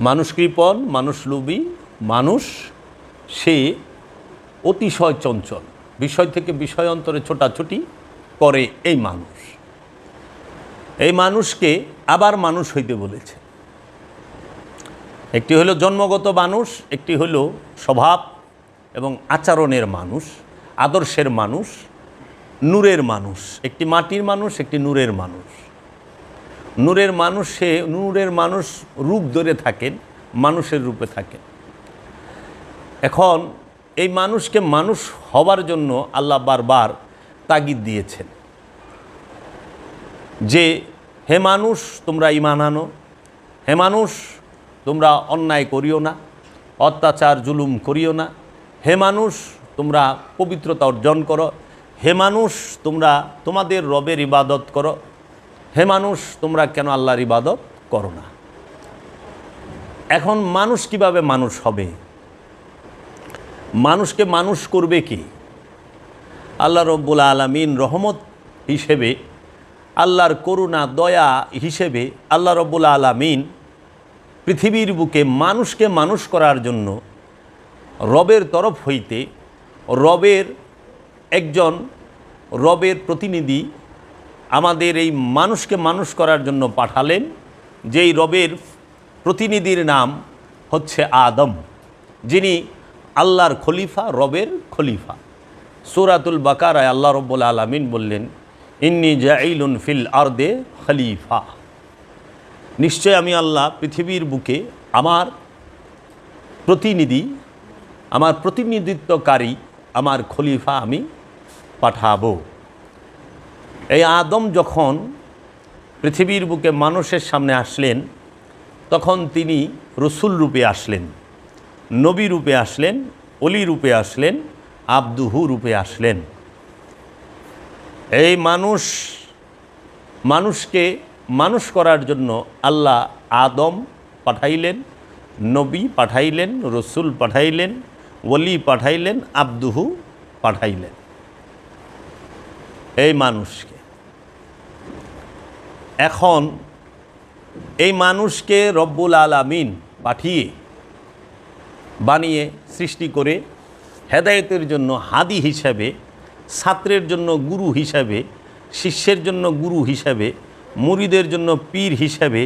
মানুষ কৃপণ, মানুষ লোভী, মানুষ সে অতিশয় চঞ্চল, বিষয় থেকে বিষয় অন্তরে ছোটাছুটি করে। এই মানুষকে আবার মানুষ হইতে বলেছে। একটি হলো জন্মগত মানুষ, একটি হলো স্বভাব এবং আচরণের মানুষ, আদর্শের মানুষ, নূরের মানুষ। একটি মাটির মানুষ, একটি নূরের মানুষ। নূরের মানুষ, সে নূরের মানুষ রূপ ধরে থাকেন, মানুষের রূপে থাকেন। এখন এই মানুষকে মানুষ হবার জন্য আল্লাহ বারবার তাগিদ দিয়েছেন যে হে মানুষ তোমরা ঈমান আনো, হে মানুষ তোমরা অন্যায় করিও না, অত্যাচার জুলুম করিও না, হে মানুষ তোমরা পবিত্রতা অর্জন করো, হে মানুষ তোমরা তোমাদের রবের ইবাদত করো, হে মানুষ তোমরা কেন আল্লাহর ইবাদত করো না। এখন মানুষ কিভাবে মানুষ হবে? মানুষকে মানুষ করবে কি? আল্লাহ রব্বুল আলামিন রহমত হিসেবে, আল্লাহর করুণা দয়া হিসেবে আল্লাহ রব্বুল আলামিন পৃথিবীর বুকে মানুষকে মানুষ করার জন্য রবের তরফ হইতে রবের প্রতিনিধি আমাদের এই মানুষকে মানুষ করার জন্য পাঠালেন, যেই রবের প্রতিনিধির নাম হচ্ছে আদম, যিনি আল্লাহর খলিফা, রবের খলিফা। সূরাতুল বাকারায় আল্লাহ রব্বুল আলামিন বললেন, ইন্নী জাইলুন ফিল আরদে খলিফা, নিশ্চয় আমি আল্লাহ পৃথিবীর বুকে আমার প্রতিনিধিত্বকারী, আমার খলিফা আমি পাঠাবো। এই আদম যখন পৃথিবীর বুকে মানুষের সামনে আসলেন, তখন তিনি রসুল রূপে আসলেন, নবী রূপে আসলেন, অলি রূপে আসলেন, আব্দুহু রূপে আসলেন। এই মানুষকে মানুষ করার জন্য আল্লাহ আদম পাঠাইলেন, নবী পাঠাইলেন, রসুল পাঠাইলেন, ওলি পাঠাইলেন, আব্দুহু পাঠাইলেন এই মানুষকে। এখন এই মানুষকে রব্বুল আলামিন পাঠিয়ে বানিয়ে সৃষ্টি করে হেদায়েতের জন্য হাদি হিসাবে, ছাত্রের জন্য গুরু হিসাবে, শিষ্যের জন্য গুরু হিসাবে, মুরিদের জন্য পীর হিসাবে,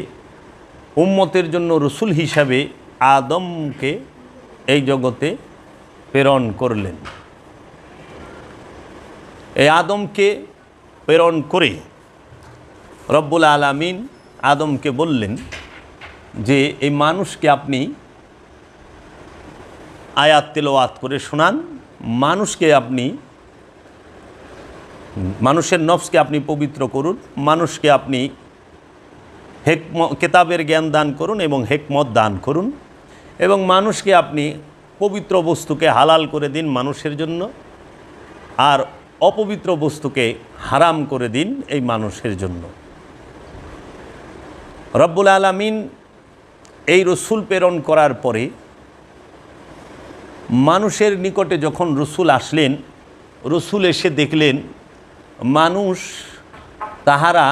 উম্মতের জন্য রসুল হিসাবে আদমকে এই জগতে প্রেরণ করলেন। এই আদমকে প্রেরণ করে রব্বুল আলামিন আদমকে বললেন যে এই মানুষকে আপনি আয়াত তেলাওয়াত করে শোনান, মানুষের নফসকে আপনি পবিত্র করুন, মানুষকে আপনি কেতাবের জ্ঞান দান করুন এবং হেকমত দান করুন, এবং মানুষকে আপনি পবিত্র বস্তুকে হালাল করে দিন মানুষের জন্য, আর অপবিত্র বস্তুকে হারাম করে দিন এই মানুষের জন্য। রব্বুল আলামিন এই রসুল প্রেরণ করার পরে মানুষের নিকটে যখন রসুল আসলেন, রসুল এসে দেখলেন মানুষ তাহারা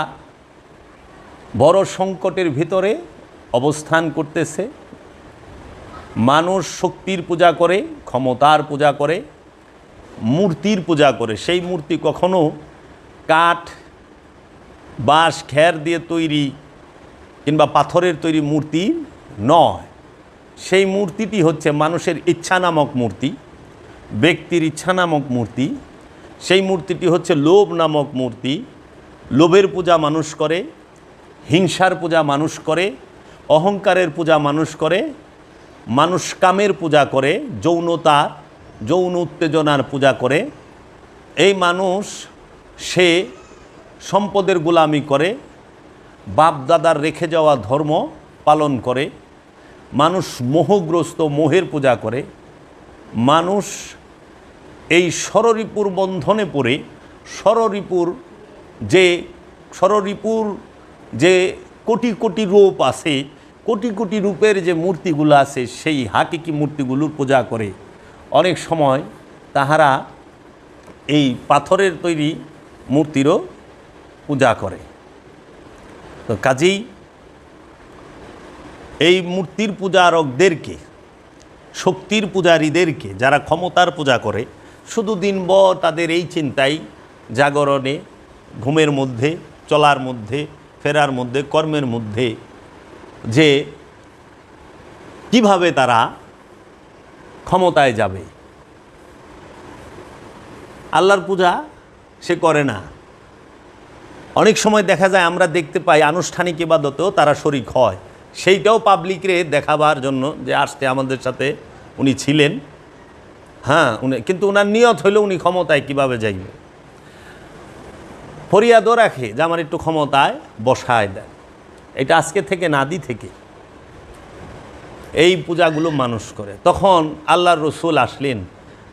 বড় সংকটের ভিতরে অবস্থান করতেছে। মানুষ শক্তির পূজা করে, ক্ষমতার পূজা করে, মূর্তির পূজা করে। সেই মূর্তি কখনো কাঠ, বাঁশ, খের দিয়ে তৈরি কিংবা পাথরের তৈরি মূর্তি নয়। সেই মূর্তিটি হচ্ছে মানুষের ইচ্ছা নামক মূর্তি, ব্যক্তির ইচ্ছা নামক মূর্তি। সেই মূর্তিটি হচ্ছে লোভ নামক মূর্তি। লোভের পূজা মানুষ করে, হিংসার পূজা মানুষ করে, অহংকারের পূজা মানুষ করে, মানুষ কামের পূজা করে, যৌন উত্তেজনার পূজা করে। এই মানুষ সে সম্পদের গোলামি করে, বাপ দাদার রেখে যাওয়া ধর্ম পালন করে, মানুষ মোহগ্রস্ত, মোহের পূজা করে। মানুষ এই ষড়রিপুর বন্ধনে পড়ে ষড়রিপুর যে কোটি কোটি রূপ আছে, কোটি কোটি রূপের যে মূর্তিগুলো আছে, সেই হাকিকি মূর্তিগুলোর পূজা করে। অনেক সময় তাহারা এই পাথরের তৈরি মূর্তিরও পূজা করে। তো কাজেই এই মূর্তির পূজারকদেরকে, শক্তির পূজারীদেরকে, যারা ক্ষমতার পূজা করে, শুধু দিনভর তাদের এই চিন্তাই, জাগরণে, ঘুমের মধ্যে, চলার মধ্যে, ফেরার মধ্যে, কর্মের মধ্যে, যে কিভাবে তারা ক্ষমতায় যাবে। আল্লাহর পূজা সে করে না। অনেক সময় দেখা যায়, আমরা দেখতে পাই আনুষ্ঠানিক ইবাদতেও তারা শরিক হয়, সেইটাও পাবলিকরে দেখাবার জন্য যে আসতে আমাদের সাথে উনি ছিলেন। হ্যাঁ, উনি কিন্তু ওনার নিয়ত হইল উনি ক্ষমতায় কিভাবে যাইবে, ফরিয়াদও রাখে যে আমার একটু ক্ষমতায় বসায় দেন। এটা আজকে থেকে নাদি থেকে এই পূজাগুলো মানুষ করে। তখন আল্লাহর রসুল আসলেন,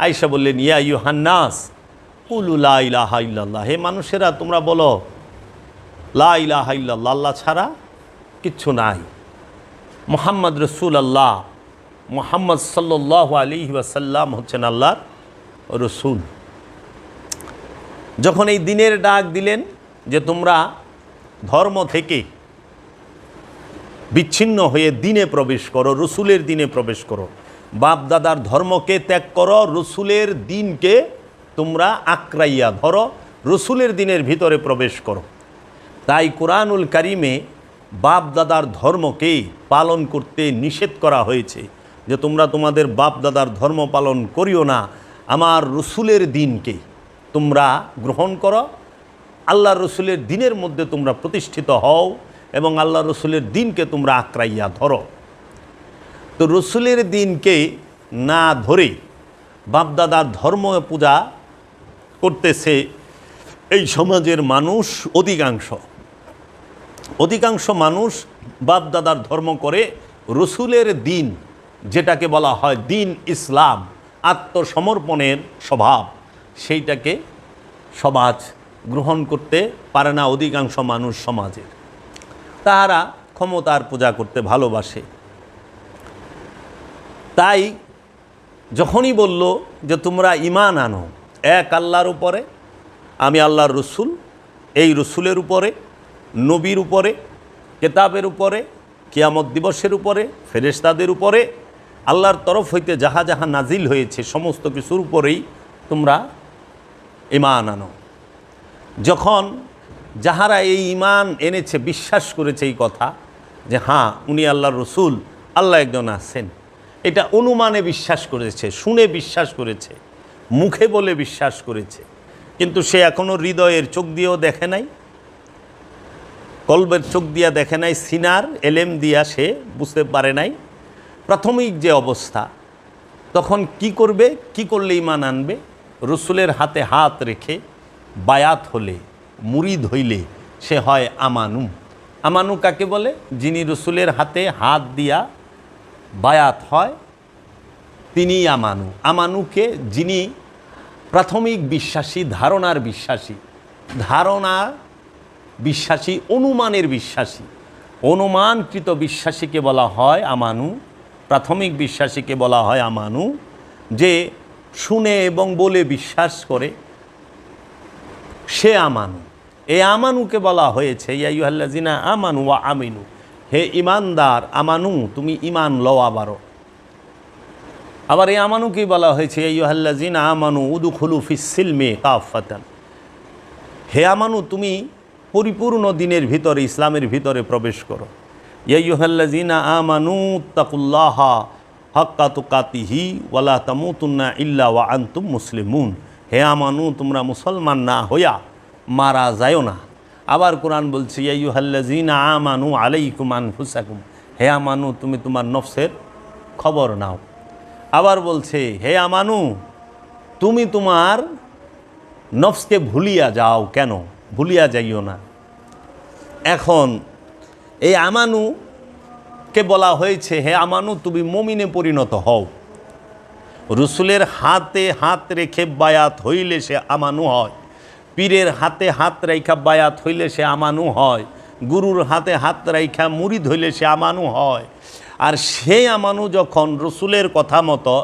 আয়েশা বললেন, ইয়া ইউহান্নাস কুলু লা ইলাহা ইল্লাল্লাহ, হে মানুষেরা তোমরা বলো লা ইলাহা ইল্লাল্লাহ, আল্লাহ ছাড়া কিচ্ছু নাই। মুহাম্মদ রাসূলুল্লাহ, মুহাম্মদ সাল্লাল্লাহু আলাইহি ওয়াসাল্লাম হচ্ছেন আল্লাহর রসুল। যখন এই দিনের ডাক দিলেন যে তোমরা ধর্ম থেকে বিচ্ছিন্ন হয়ে দিনে প্রবেশ করো, রসুলের দিনে প্রবেশ করো, বাপ দাদার ধর্মকে ত্যাগ করো, রসুলের দিনকে তোমরা আঁকড়াইয়া ধরো, রসুলের দিনের ভিতরে প্রবেশ করো। তাই কোরআনুল কারিমে বাপ দাদার ধর্মকে পালন করতে নিষেধ করা হয়েছে, যে তোমরা তোমাদের বাপ দাদার ধর্ম পালন করিও না, আমার রসুলের দিনকে তোমরা গ্রহণ করো, আল্লাহ রসুলের দিনের মধ্যে তোমরা প্রতিষ্ঠিত হও এবং আল্লাহ রসুলের দিনকে তোমরা আঁকড়াইয়া ধরো। তো রসুলের দিনকে না ধরে বাপদাদার ধর্ম পূজা করতেছে এই সমাজের মানুষ। অধিকাংশ মানুষ বাপদাদার ধর্ম করে, রসুলের দিন যেটাকে বলা হয় দিন ইসলাম, আত্মসমর্পণের স্বভাব, সেইটাকে সমাজ গ্রহণ করতে পারে না। অধিকাংশ মানুষ সমাজের, তারা ক্ষমতার পূজা করতে ভালোবাসে। তাই যখনই বলল যে তোমরা ঈমান আনো এক আল্লাহর উপরে, আমি আল্লাহর রসুল, এই রসুলের উপরে, নবীর উপরে, কেতাবের উপরে, কিয়ামত দিবসের উপরে, ফেরেশতাদের উপরে, আল্লাহর তরফ হইতে যাহা যাহা নাজিল হয়েছে সমস্ত কিছুর উপরেই তোমরা ঈমান আনো। যখন যাহারা এই ঈমান এনেছে, বিশ্বাস করেছে এই কথা যে হ্যাঁ উনি আল্লাহর রসুল, আল্লাহ একজন আছেন, এটা অনুমানে বিশ্বাস করেছে, শুনে বিশ্বাস করেছে, মুখে বলে বিশ্বাস করেছে, কিন্তু সে এখনও হৃদয়ের চোখ দিয়েও দেখে নাই, কলবের চোখ দিয়া দেখে নাই, সিনার এলেম দিয়া সে বুঝতে পারে নাই প্রাথমিক যে অবস্থা। তখন কি করবে, কি করলে ঈমান আনবে? রসুলের হাতে হাত রেখে বায়াত হলে, মুরিদ হইলে সে হয় আমানু। আমানু কাকে বলে? যিনি রসুলের হাতে হাত দিয়া বায়াত হয় তিনি আমানু। আমানুকে যিনি প্রাথমিক বিশ্বাসী, ধারণার বিশ্বাসী, অনুমানের বিশ্বাসী, অনুমানকৃত বিশ্বাসীকে বলা হয় আমানু। প্রাথমিক বিশ্বাসীকে বলা হয় আমানু, যে শুনে এবং বলে বিশ্বাস করে সে আমানু। এই আমানুকে বলা হয়েছে ইয়া আইয়ুহাল্লাযিনা আমানু ওয়া আমিনু, হে ইমানদার আমানু তুমি ইমান লও। আবার এই আমানুকেই বলা হয়েছে ইয়া আইয়ুহাল্লাযিনা আমানু উদখুলু ফিস সিলমি কাফাতান, হে আমানু তুমি পরিপূর্ণ দিনের ভিতরে, ইসলামের ভিতরে প্রবেশ করো। ইয়া আইয়ুহাল্লাযিনা আমানু তাকুল্লাহা হাক্কা তুকাতিহি ওয়ালা তামুতুন্না ইল্লা ওয়া আনতুম মুসলিমুন, হে আমানু তোমরা মুসলমান না হইয়া মারা যায়ও না। আবার কোরআন বলছে ইয়া আইয়ুহাল্লাযিনা আমানু আলাইকুম আনফুসাকুম, হে আমানু তুমি তোমার নফসের খবর নাও। আবার বলছে হে আমানু তুমি তোমার নফসকে ভুলিয়া যাও, কেন ভুলিয়া যাইও না। এখন এই আমানুকে বলা হয়েছে হে আমানু তুমি মুমিনে পরিণত হও। রসুলের হাতে হাত রেখে বায়াত হইলে সে আমানু হয়, পীরের হাতে হাত রাইখা বায়াত হইলে সে আমানু হয়, গুরুর হাতে হাত রাইখা মুরিদ হইলে সে আমানু হয়। আর সেই আমানু যখন রসুলের কথা মতো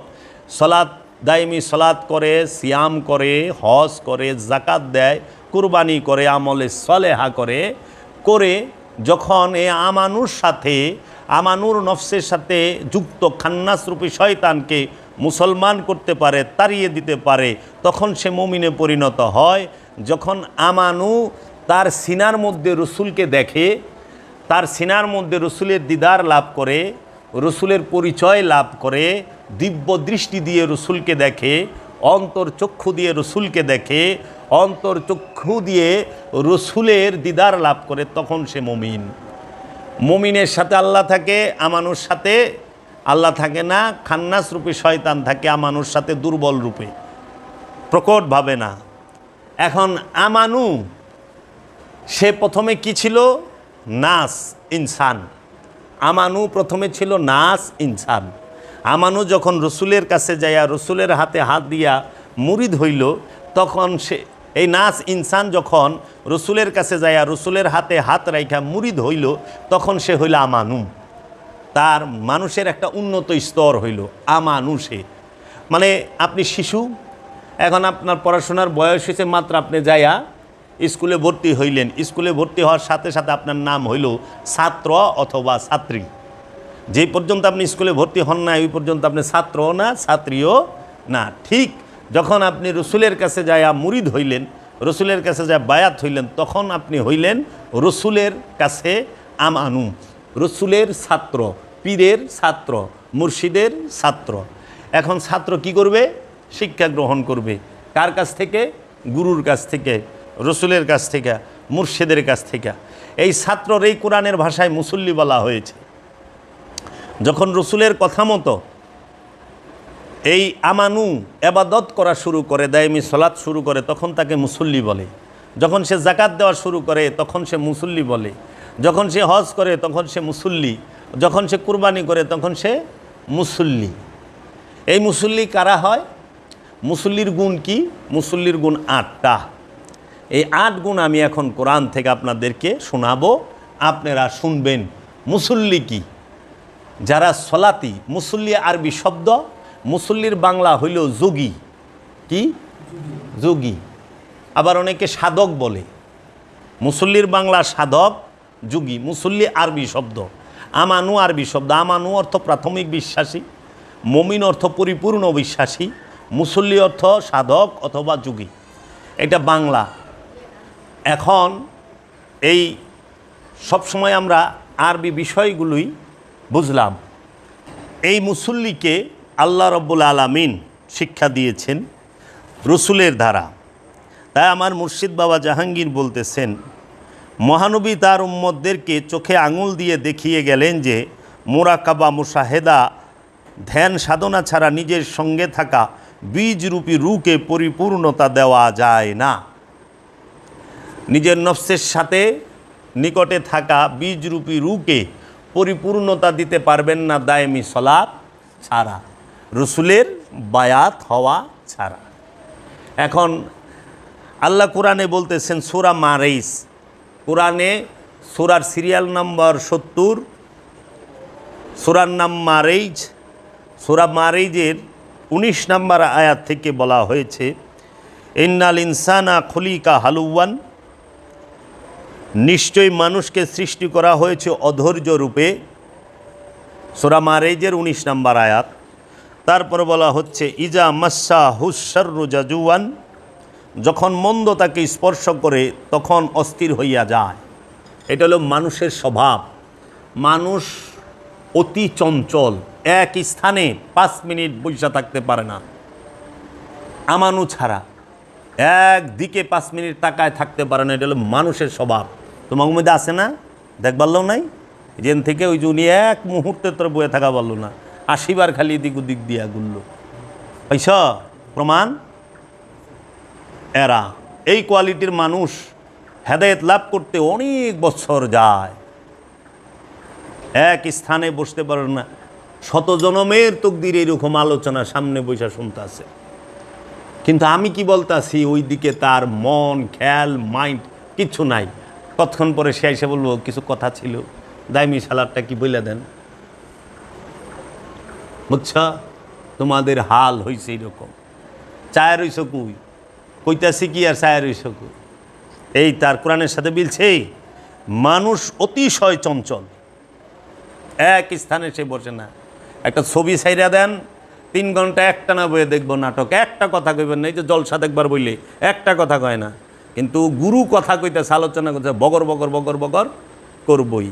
সলাৎ, দাইমি সলাৎ করে, সিয়াম করে, হজ করে, জাকাত দেয়, কুরবানি করে, আমলে সলেহা করে যখন এ আমানুর সাথে আমানুর নফসের সাথে যুক্ত খান্নাস রূপী শয়তানকে মুসলমান করতে পারে, তাড়িয়ে দিতে পারে, তখন সে মুমিনে পরিণত হয়। যখন আমানু তার সিনার মধ্যে রসুলকে দেখে, তার সিনার মধ্যে রসুলের দিদার লাভ করে, রসুলের পরিচয় লাভ করে, দিব্য দৃষ্টি দিয়ে রসুলকে দেখে, অন্তর চক্ষু দিয়ে রসুলকে দেখে, অন্তর চক্ষু দিয়ে রসুলের দিদার লাভ করে, তখন সে মুমিন। মুমিনের সাথে আল্লাহ থাকে, আমানুর সাথে আল্লাহ থাকে না। খান্নাস রূপে শয়তান থাকে আমানুর সাথে দুর্বল রূপে, প্রকটভাবে না। এখন আমানু সে প্রথমে কি ছিল? নাস, ইনসান। আমানু প্রথমে ছিল নাস, ইনসান। আমানু যখন রসুলের কাছে যাইয়া রসুলের হাতে হাত দিয়া মুরিদ হইল, তখন সে এই নাস ইনসান যখন রসুলের কাছে যাইয়া রসুলের হাতে হাত রাইখা মুরিদ হইল, তখন সে হইল আমানু। তার মানুষের একটা উন্নত স্তর হইল আমানু। সে মানে আপনি শিশু, এখন আপনার পড়াশোনার বয়স হয়েছে মাত্র, আপনি যাইয়া স্কুলে ভর্তি হইলেন। স্কুলে ভর্তি হওয়ার সাথে সাথে আপনার নাম হইল ছাত্র অথবা ছাত্রী। যে পর্যন্ত আপনি স্কুলে ভর্তি হন না, ওই পর্যন্ত আপনি ছাত্রও না, ছাত্রীও না। ঠিক যখন আপনি রসুলের কাছে যাইয়া মুরিদ হইলেন, রসুলের কাছে যা বায়াত হইলেন, তখন আপনি হইলেন রসুলের কাছে আমানু, রসুলের ছাত্র, পীরের ছাত্র, মুর্শিদের ছাত্র। এখন ছাত্র কি করবে? শিক্ষা গ্রহণ করবে। কার কাছ থেকে? গুরুর কাছ থেকে, রসুলের কাছ থেকে, মুর্শিদের কাছ থেকে। এই ছাত্রর এই কোরআনের ভাষায় মুসল্লি বলা হয়েছে। যখন রসুলের কথা মতো এই আমানু এবাদত করা শুরু করে, দায়মি সলাৎ শুরু করে, তখন তাকে মুসল্লি বলে। যখন সে জাকাত দেওয়া শুরু করে, তখন সে মুসল্লি বলে। যখন সে হজ করে, তখন সে মুসল্লি। যখন সে কুরবানি করে, তখন সে মুসল্লি। এই মুসল্লি কারা হয়? মুসল্লির গুণ কি? মুসল্লির গুণ 8টা। এই 8 গুণ আমি এখন কোরআন থেকে আপনাদেরকে শোনাবো, আপনারা শুনবেন। মুসল্লি কি? যারা সলাতি, মুসল্লি আরবি শব্দ, মুসল্লির বাংলা হইল যোগী। কি? যোগী। আবার অনেকে সাধক বলে। মুসল্লির বাংলা সাধক, যোগী। মুসল্লি আরবি শব্দ, আমানু আরবি শব্দ। আমানু অর্থ প্রাথমিক বিশ্বাসী, মুমিন অর্থ পরিপূর্ণ বিশ্বাসী, মুসল্লি অর্থ সাধক অথবা যোগী। এটা বাংলা। এখন এই সবসময় আমরা আরবি বিষয়গুলোই বুঝলাম। এই মুসল্লিকে আল্লাহ রব্বুল আলামিন শিক্ষা দিয়েছেন রসুলের দ্বারা। তাই আমার মুর্শিদ বাবা জাহাঙ্গীর বলতেছেন, মহানবী তার উম্মতদেরকে চোখে আঙুল দিয়ে দেখিয়ে গেলেন যে মোরাকাবা, মুশাহেদা, ধ্যান সাধনা ছাড়া নিজের সঙ্গে থাকা বীজরূপী রূকে পরিপূর্ণতা দেওয়া যায় না। নিজের নফসের সাথে নিকটে থাকা বীজরূপী রূকে পরিপূর্ণতা দিতে পারবেন না দায়েমি সলাত ছাড়া, রসুলের বায়াত হওয়া ছাড়া। এখন আল্লাহ কোরআনে বলতেছেন সূরা মারিজ, কোরআনে সূরার সিরিয়াল নম্বর 70, সূরার নাম মারিজ। সূরা মারিজের 19 নম্বর আয়াত থেকে বলা হয়েছে, ইন্নাল ইনসানা খুলিকা হালুওয়ান, নিশ্চয়ই মানুষকে সৃষ্টি করা হয়েছে অধৈর্য রূপে। সূরা মারিজের 19 নম্বর আয়াত। তারপর বলা হচ্ছে ইজা মাসা হুশাররু জাজুয়ান, যখন মন্দ তাকে স্পর্শ করে তখন অস্থির হইয়া যায়। এটা হলো মানুষের স্বভাব। মানুষ অতি চঞ্চল, এক স্থানে 5 মিনিট বসে থাকতে পারে না আমানু ছাড়া, একদিকে 5 মিনিট তাকায় থাকতে পারে না। এটা হলো মানুষের স্বভাব। তোমার মধ্যে আছে না? দেখবারও নাই যেন থেকে ওই যে উনি এক মুহূর্তে তোর বয়ে থাকা পারল না, 80 বার খালি দিক ওদিক দিয়া গুলল। পয়স প্রমাণ। এরা এই কোয়ালিটির মানুষ হেদায়েত লাভ করতে অনেক বছর যায়, এক স্থানে বসতে পারে না। 100 জনমের তকদির এরকম আলোচনা সামনে বৈশা শুনতে আছে, কিন্তু আমি কি বলতাছি ওই দিকে তার মন, খেয়াল, মাইন্ড কিচ্ছু নাই। কতক্ষণ পরে সে এসে বলবো কিছু কথা ছিল, দাইমি সালাদটা কি বইলা দেন। বুঝছ? তোমাদের হাল হয়েছে এরকম। চায় রইছ কুই, কইতাছি কি আর চায় রইছ কুই। এই তার কোরআনের সাথে মিলছে। মানুষ অতিশয় চঞ্চল, এক স্থানে সে বসে না। একটা ছবি ছাইরা দেন, 3 ঘন্টা একটানা বইয়ে দেখবো নাটক, একটা কথা কইবেন না। এই যে জলসা দেখবার বইলে একটা কথা কয় না, কিন্তু গুরু কথা কইতেছে, আলোচনা করতে বগর বগর বগর বগর করবই।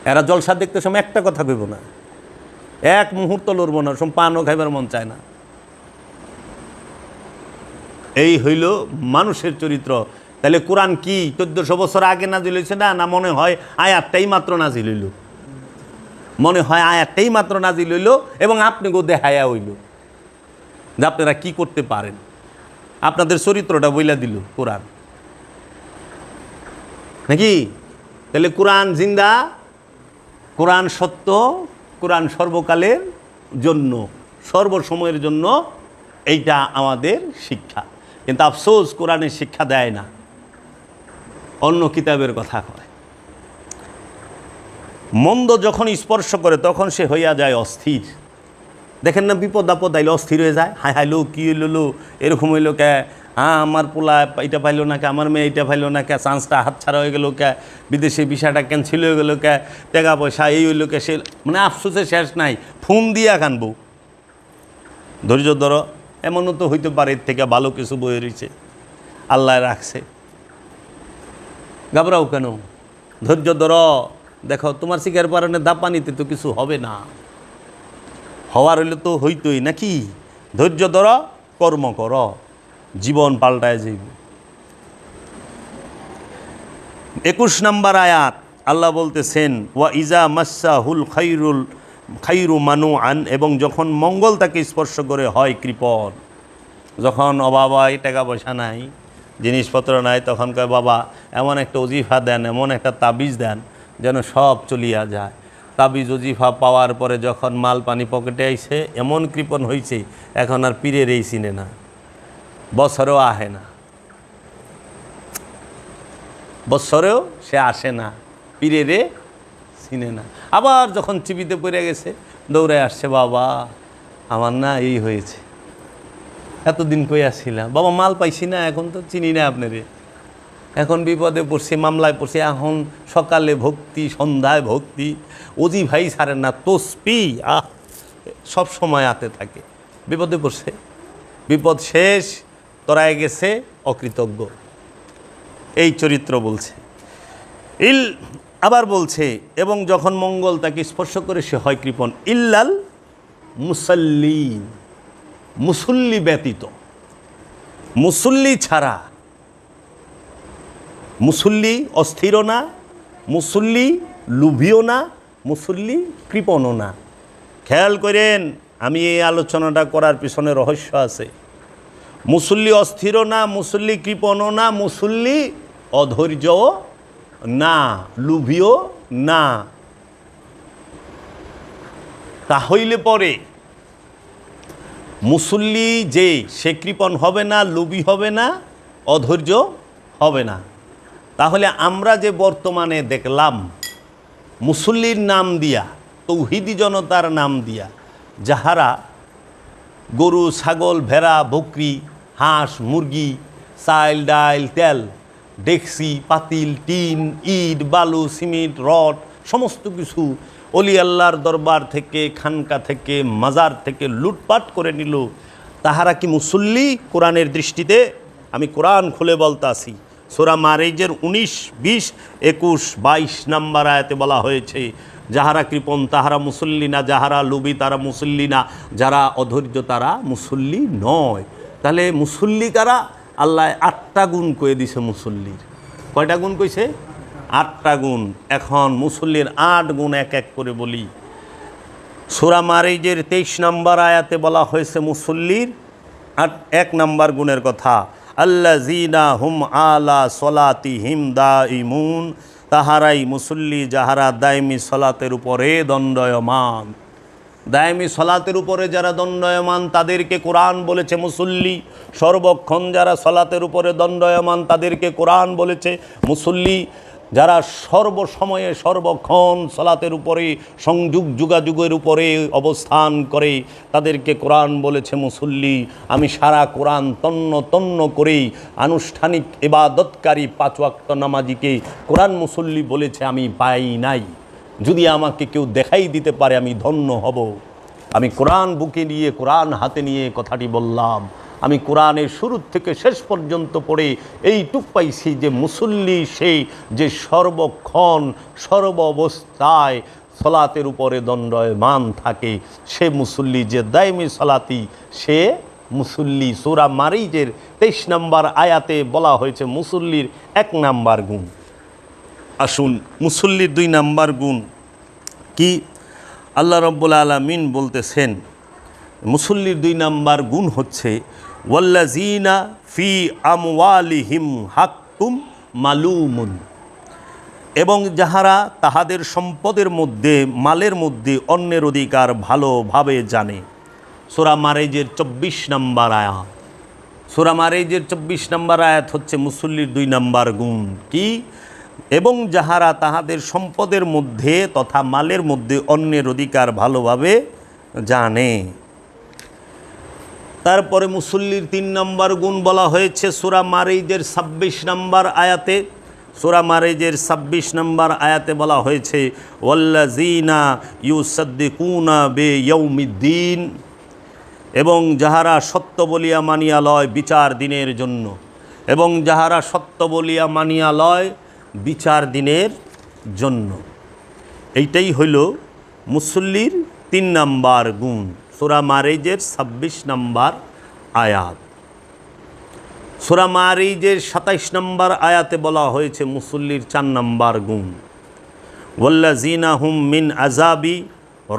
এরা জলসা দেখতে সময় একটা কথা কইব না, এক মুহূর্ত লড়বো না, সব পানও খাইবার মন চায় না। এই হইল মানুষের চরিত্র। তাহলে কোরআন কি 1400 বছর আগে নাজিল হয়েছে না? না মনে হয় আয়াতটাই মাত্র নাজিল হইল? মনে হয় আয়াতটাই মাত্র নাজিল হইল এবং আপনি গো দেখায়া হইল যে আপনারা কি করতে পারেন। আপনাদের চরিত্রটা বইলা দিল কোরআন, নাকি? তাহলে কোরআন জিন্দা, কোরআন সত্য, কোরআন সর্বকালের জন্য, সর্বসময়ের জন্য। এইটা আমাদের শিক্ষা। কিন্তু আফসোস, কোরআনের শিক্ষা দেয় না, অন্য কিতাবের কথা কয়। মন্দ যখন স্পর্শ করে তখন সে হইয়া যায় অস্থির। দেখেন না, বিপদ আপদ আইলে অস্থির হয়ে যায়। হাই হাইলো, কী হইলো, এরকম হইলো কে, আমার পোলা এটা পাইলো না কে, আমার মেয়ে এটা পাইলো না কে, চান্সটা হাতছাড়া হয়ে গেলো কে, বিদেশে ভিসাটা ক্যান্সেল হয়ে গেলো কে, টাকা পয়সা এই হইলো কে, সে মানে আফসোসে শেষ নাই, ফোন দিয়া কানবো। ধৈর্য ধরো, এমনও তো হইতে পারে এর থেকে ভালো কিছু বয়ে রয়েছে, আল্লাহ রাখছে। ঘাবড়াও কেন? ধৈর্য ধরো। দেখো, তোমার শিকার পারণে দাপানিতে তো কিছু হবে না, হওয়ার হইলে তো হইতই নাকি? ধৈর্য ধরো, কর্ম করো, জীবন পাল্টায় যাইব। 21 নম্বর আয়াত আল্লাহ বলতেছেন, ওয়া ইজা মাসাহুল খাইরু মানু আন, এবং যখন মঙ্গল তাকে স্পর্শ করে হয় কৃপণ। যখন অভাব হয়, টাকা পয়সা নাই, জিনিসপত্র নাই, তখন কয় বাবা এমন একটা ওজিফা দেন, এমন একটা তাবিজ দেন যেন সব চলিয়া যায়। তাবিজ ওজিফা পাওয়ার পরে যখন মাল পানি পকেটে আইছে, এমন কৃপণ হয়েছে এখন আর পীরের এই চিনে না, বছরেও আহে না, বছরেও সে আসে না, পীরেরে চিনে না। আবার যখন চিবিতে পড়ে গেছে, দৌড়ে আসছে, বাবা আমার না এই হয়েছে, এতদিন কই আসছিলাম বাবা, মাল পাইছি না, এখন তো চিনি না আপনারে, এখন বিপদে পড়ছি, মামলায় পড়ছি, এখন সকালে ভক্তি, সন্ধ্যায় ভক্তি, ওজি ভাই ছাড়েন না, তসবি সব সময় হাতে থাকে। বিপদে পড়ছে, বিপদ শেষ, তরায় গেছে, অকৃতজ্ঞ। এই চরিত্র বলছে। আবার বলছে, এবং যখন মঙ্গল তাকে স্পর্শ করে সে হয় কৃপণ, ইল্লাল মুসাল্লিন, মুসল্লি ব্যতীত, মুসল্লি ছাড়া। মুসল্লি অস্থিরও না, মুসল্লি লুভিও না, মুসল্লি কৃপণও না। খেয়াল করেন, আমি এই আলোচনাটা করার পিছনে রহস্য আছে। মুসল্লি অস্থিরও না, মুসল্লি কৃপণও না, মুসল্লি অধৈর্যও না, লুভিও না। তাহলে পরে মুসল্লি যে, সে কৃপণ হবে না, লুভি হবে না, অধৈর্য হবে না। তাহলে আমরা যে বর্তমানে দেখলাম মুসল্লির নাম দিয়া, তৌহিদি জনতার নাম দিয়া, যাহারা গরু, ছাগল, ভেড়া, বকরি, হাঁস, মুরগি, চাল, ডাল, তেল, ডেকসি, পাতিল, টিন, ইট, বালু, সিমেন্ট, রড, সমস্ত কিছু অলি আল্লাহর দরবার থেকে, খানকা থেকে, মাজার থেকে লুটপাট করে নিল, তাহারা কি মুসল্লি কোরআনের দৃষ্টিতে? আমি কোরআন খুলে বলতাছি, সূরা মারিজের 19, 20, 21, 22 নম্বর আয়াতে বলা হয়েছে, যাহারা কৃপণ তাহারা মুসল্লি না, যাহারা লুবি তারা মুসল্লি না, যারা অধৈর্য তারা মুসল্লি নয়। তাহলে মুসল্লি কারা? আল্লাহ 8টা গুণ কয়ে দিছে মুসল্লির। কয়টা গুণ কইছে? 8টা গুণ। এখন মুসল্লির 8 গুণ এক এক করে বলি। সূরা মারিজের 23 নম্বর আয়াতে বলা হয়েছে মুসল্লির 1 নম্বর গুণের কথা, আল্লাযীনা হুম আলা সলাতিহিম দাইমুন, তাহারাই মুসল্লি যাহারা দায়মি সলাতের উপরে দণ্ডায়মান। দায়মি সলাতের উপরে যারা দণ্ডায়মান তাদেরকে কোরআন বলেছে মুসল্লি। সর্বক্ষণ যারা সলাতের উপরে দণ্ডায়মান তাদেরকে কোরআন বলেছে মুসল্লি। যারা সর্বসময়ে সর্বক্ষণ সলাতের উপরে সংযোগ যোগাযোগের উপরে অবস্থান করে তাদেরকে কোরআন বলেছে মুসল্লি। আমি সারা কোরআন তন্ন তন্ন করেই আনুষ্ঠানিক ইবাদতকারী 5 ওয়াক্ত নামাজিকে কোরআন মুসল্লি বলেছে আমি পাই নাই। যদি আমাকে কেউ দেখাই দিতে পারে আমি ধন্য হব। আমি কোরআন বুকে নিয়ে, কোরআন হাতে নিয়ে কথাটি বললাম। আমি কোরআনের শুরু থেকে শেষ পর্যন্ত পড়ে এইটুক পাইছি যে মুসল্লি সেই যে সর্বক্ষণ সর্ব অবস্থায় সলাতের উপরে দণ্ডায়মান থাকে, সে মুসল্লি যে দায়মি সলাতি, সে মুসল্লি। সূরা মারিজের 23 নম্বর আয়াতে বলা হয়েছে মুসল্লির 1 নাম্বার গুণ। আসুন মুসল্লির 2 নাম্বার গুণ কি আল্লাহ রাব্বুল আলামিন বলতেছেন। মুসল্লির 2 নাম্বার গুণ হচ্ছে ওয়াল্লাযীনা ফি আমওয়ালিহিম হাক্কুম মালুমুন, এবং যাহারা তাহাদের সম্পদের মধ্যে, মালের মধ্যে অন্যের অধিকার ভালোভাবে জানে। সূরা মারিজের 24 নম্বর আয়াত। সূরা মারিজের 24 নম্বর আয়াত হচ্ছে মুসল্লির 2 নাম্বার গুণ কি, এবং যাহারা তাহাদের সম্পদের মধ্যে তথা মালের মধ্যে অন্যের অধিকার ভালোভাবে জানে। তারপরে মুসল্লির 3 নম্বর গুণ বলা হয়েছে সূরা মারিজের 26 নম্বর আয়াতে। সূরা মারিজের 26 নম্বর আয়াতে বলা হয়েছে ওয়াল্লাযীনা ইউসাদ্দিকুনা বিয়াউমিদ্দিন, এবং যাহারা সত্য বলিয়া মানিয়া লয় বিচার দিনের জন্য, এবং যাহারা সত্য বলিয়া মানিয়া লয় বিচার দিনের জন্য। এইটাই হইল মুসল্লির 3 নাম্বার গুণ। সূরা মারিজের 26 নম্বর আয়াত। সূরা মারিজের 27 নম্বর আয়াতে বলা হয়েছে মুসল্লির 4 নাম্বার গুণ ওয়াল্লাযীনা হুম মিন আযাবি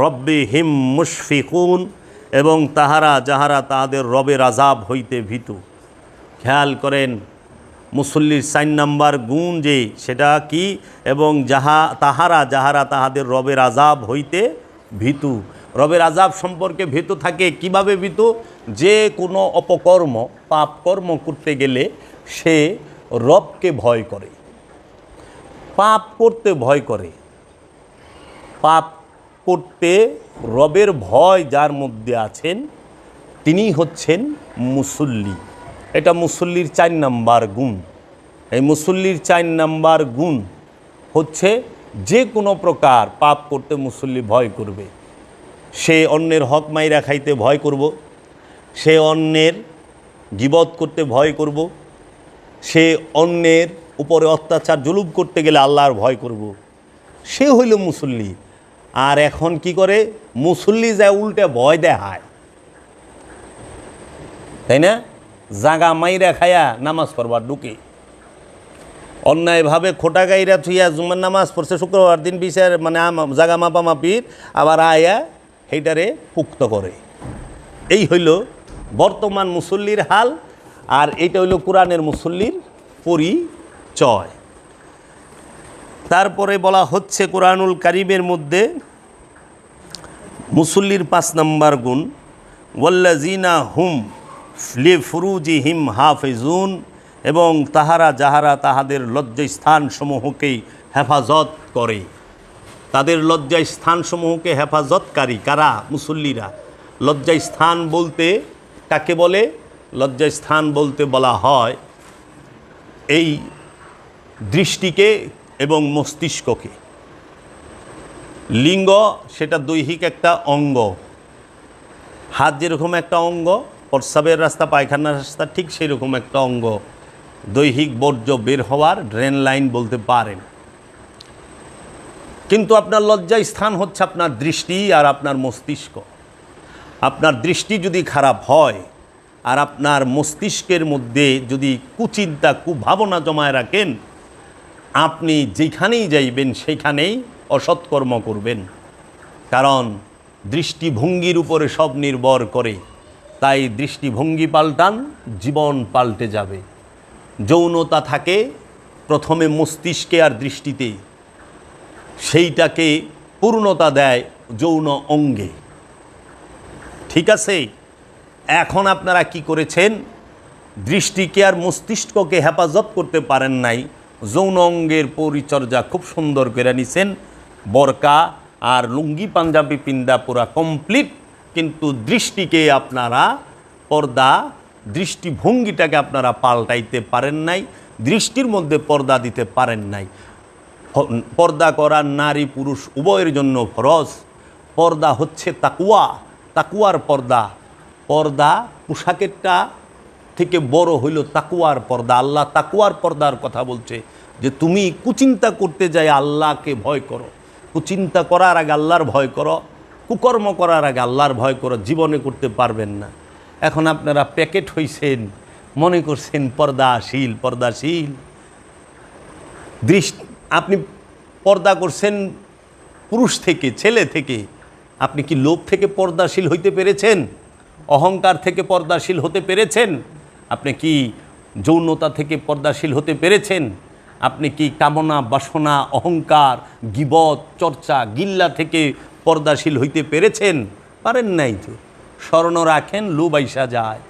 রব্বিহিম মুশফিকুন, এবং তাহারা যাহারা তাহাদের রবের আযাব হইতে ভীতু। খেয়াল করেন মুসল্লির 4 নাম্বার গুণ যে সেটা কি, এবং তাহারা যাহারা তাহাদের রবের আযাব হইতে ভীতু। রবের আযাব সম্পর্কে ভীতু থাকে। কিভাবে ভীতু? যে কোনো অপকর্ম পাপ কর্ম করতে গেলে সে রবকে ভয় করে, পাপ করতে ভয় করে। পাপ করতে রবের ভয় যার মধ্যে আছেন তিনি হচ্ছেন মুসল্লি। এটা মুসল্লির 4 নাম্বার গুণ। এই মুসল্লির 4 নাম্বার গুণ হচ্ছে যে কোনো প্রকার পাপ করতে মুসল্লি ভয় করবে। সে অন্যের হক মাইরা খাইতে ভয় করব, সে অন্যের গীবত করতে ভয় করব, সে অন্যের উপরে অত্যাচার জুলুম করতে গেলে আল্লাহর ভয় করব। সে হইল মুসল্লি। আর এখন কি করে? মুসল্লি যায় উল্টে ভয় দেখায়, তাই না? জাগা মাইরা খায়া নামাজ পড়বার ঢুকে, অন্যায়ভাবে খোটা গাইরা থুইয়া জুমার নামাজ পড়ছে শুক্রবার দিন বিচার মানে জাগা মাপামাপির, আবার আয়া সেইটারে পুক্ত করে। এই হইল বর্তমান মুসল্লির হাল। আর এইটা হইল কোরআনের মুসল্লির পরিচয়। তারপরে বলা হচ্ছে কোরআনুল কারীমের মধ্যে মুসল্লির 5 নাম্বার গুণ ওয়াল্লাযীনা হুম লিফুরুজিহিম হাফিজুন, এবং তাহারা যাহারা তাহাদের লজ্জাস্থানসমূহকে হেফাজত করে। তাদের লজ্জাস্থানসমূহকে হেফাজতকারী কারা? মুসল্লিরা। লজ্জাস্থান বলতে কাকে বলে? লজ্জাস্থান বলতে বলা হয় এই দৃষ্টিকে এবং মস্তিষ্ককে। লিঙ্গ সেটা দৈহিক একটা অঙ্গ। হাত যেরকম একটা অঙ্গ, প্রস্রাবের রাস্তা পায়খানার রাস্তা ঠিক সেই রকম একটা অঙ্গ। দৈহিক বর্জ্য বের হওয়ার ড্রেন লাইন বলতে পারেন। কিন্তু আপনার লজ্জায় স্থান হচ্ছে আপনার দৃষ্টি আর আপনার মস্তিষ্ক। আপনার দৃষ্টি যদি খারাপ হয় আর আপনার মস্তিষ্কের মধ্যে যদি কুচিন্তা কুভাবনা জমায় রাখেন, আপনি যেখানেই যাইবেন সেখানেই অসৎকর্ম করবেন। কারণ দৃষ্টিভঙ্গির উপরে সব নির্ভর করে। তাই দৃষ্টিভঙ্গি পাল্টান, জীবন পাল্টে যাবে। যৌনতা থাকে প্রথমে মস্তিষ্কে আর দৃষ্টিতে, সেইটাকে পূর্ণতা দেয় যৌন অঙ্গে। ঠিক আছে? এখন আপনারা কি করেছেন? দৃষ্টিকে আর মস্তিষ্ককে হেফাজত করতে পারেন নাই, যৌন অঙ্গের পরিচর্যা খুব সুন্দর করে নিছেন। বরকা আর লুঙ্গি পাঞ্জাবি পিন্দা পুরা কমপ্লিট, কিন্তু দৃষ্টিকে আপনারা পর্দা, দৃষ্টিভঙ্গিটাকে আপনারা পাল্টাইতে পারেন নাই, দৃষ্টির মধ্যে পর্দা দিতে পারেন নাই। পর্দা করা নারী পুরুষ উভয়ের জন্য ফরজ। পর্দা হচ্ছে তাকওয়া, তাকওয়ার পর্দা। পর্দা পোশাকেরটা থেকে বড় হইল তাকওয়ার পর্দা। আল্লাহ তাকওয়ার পর্দার কথা বলছে যে তুমি কুচিন্তা করতে যাই আল্লাহকে ভয় করো, কুচিন্তা করার আগে আল্লাহর ভয় করো, কুকর্ম করার আগে আল্লাহর ভয় করো, জীবনে করতে পারবেন না। এখন আপনারা প্যাকেট হইছেন, মনে করছেন পর্দাশীল, পর্দাশীল দৃষ্টি। আপনি পর্দা করছেন পুরুষ থেকে, ছেলে থেকে। আপনি কি লোভ থেকে পর্দাশীল হইতে পেরেছেন? অহংকার থেকে পর্দাশীল হতে পেরেছেন? আপনি কি যৌনতা থেকে পর্দাশীল হতে পেরেছেন? আপনি কি কামনা, বাসনা, অহংকার, গীবত, চর্চা, গিল্লা থেকে পর্দাশীল হইতে পেরেছেন? পারেন নাই তো। স্বর্ণ রাখেন, লোভ আইসা যায়।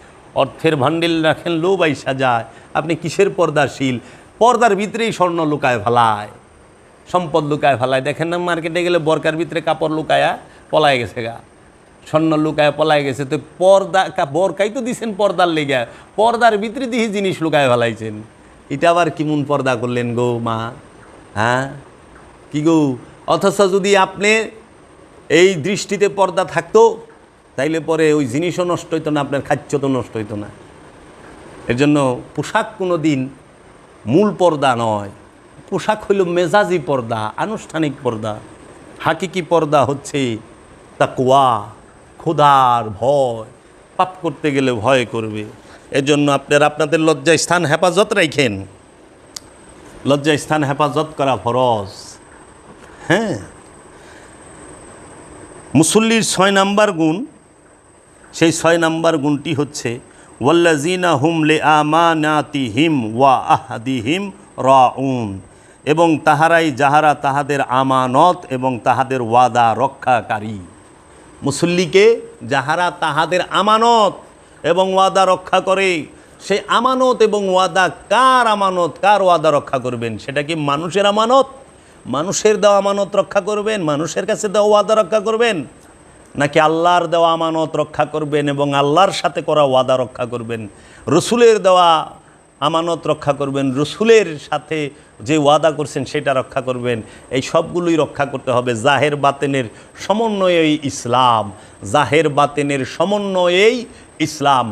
অর্থের ভান্ডিল রাখেন, লোভ আইসা যায়। আপনি কিসের পর্দাশীল? পর্দার ভিতরেই স্বর্ণ লুকায় ফেলায়, সম্পদ লুকায় ফেলায়। দেখেন না মার্কেটে গেলে বরকার ভিতরে কাপড় লুকায়া পলায় গেছে গা, স্বর্ণ লুকায় পলায় গেছে। তো পর্দা বরকাই তো দিছেন পর্দার লেগে, পর্দার ভিতরে দিয়ে জিনিস লুকায় ফেলাইছেন। এটা আবার কেমন পর্দা করলেন গো মা? হ্যাঁ কি গো? অথচ যদি আপনি এই দৃষ্টিতে পর্দা থাকতো তাইলে পরে ওই জিনিসও নষ্ট হইতো না, আপনার খাদ্য তো নষ্ট হইতো না। এর জন্য পোশাক কোনো দিন মূল পর্দা নয়। পোশাক হইল মেজাজি পর্দা, আনুষ্ঠানিক পর্দা। হাকিকি পর্দা হচ্ছে তাকওয়া, খোদার ভয়। পাপ করতে গেলে ভয় করবে। এজন্য আপনারা আপনাদের লজ্জাস্থান হেফাজত রাখেন। লজ্জাস্থান হেফাজত করা ফরজ। হ্যাঁ, মুসল্লির 6 নাম্বার গুণ, সেই 6 নাম্বার গুণটি হচ্ছে ওয়াল্লাযিনা হুম লিআমানাতিহিম ওয়া আহদিহিম রাউন, এবং তাহারাই যাহারা তাহাদের আমানত এবং তাহাদের ওয়াদা রক্ষাকারী। মুসল্লিকে যাহারা তাহাদের আমানত এবং ওয়াদা রক্ষা করে, সেই আমানত এবং ওয়াদা কার আমানত, কার ওয়াদা রক্ষা করবেন? সেটা কি মানুষের আমানত? মানুষের দেওয়া আমানত রক্ষা করবেন, মানুষের কাছে দেওয়া ওয়াদা রক্ষা করবেন, নাকি আল্লাহর দেওয়া আমানত রক্ষা করবেন এবং আল্লাহর সাথে করা ওয়াদা রক্ষা করবেন? রসুলের দেওয়া আমানত রক্ষা করবেন, রসুলের সাথে যে ওয়াদা করছেন সেটা রক্ষা করবেন। এই সবগুলোই রক্ষা করতে হবে। জাহের বাতেনের সমন্বয়েই ইসলাম, জাহের বাতেনের সমন্বয়েই ইসলাম।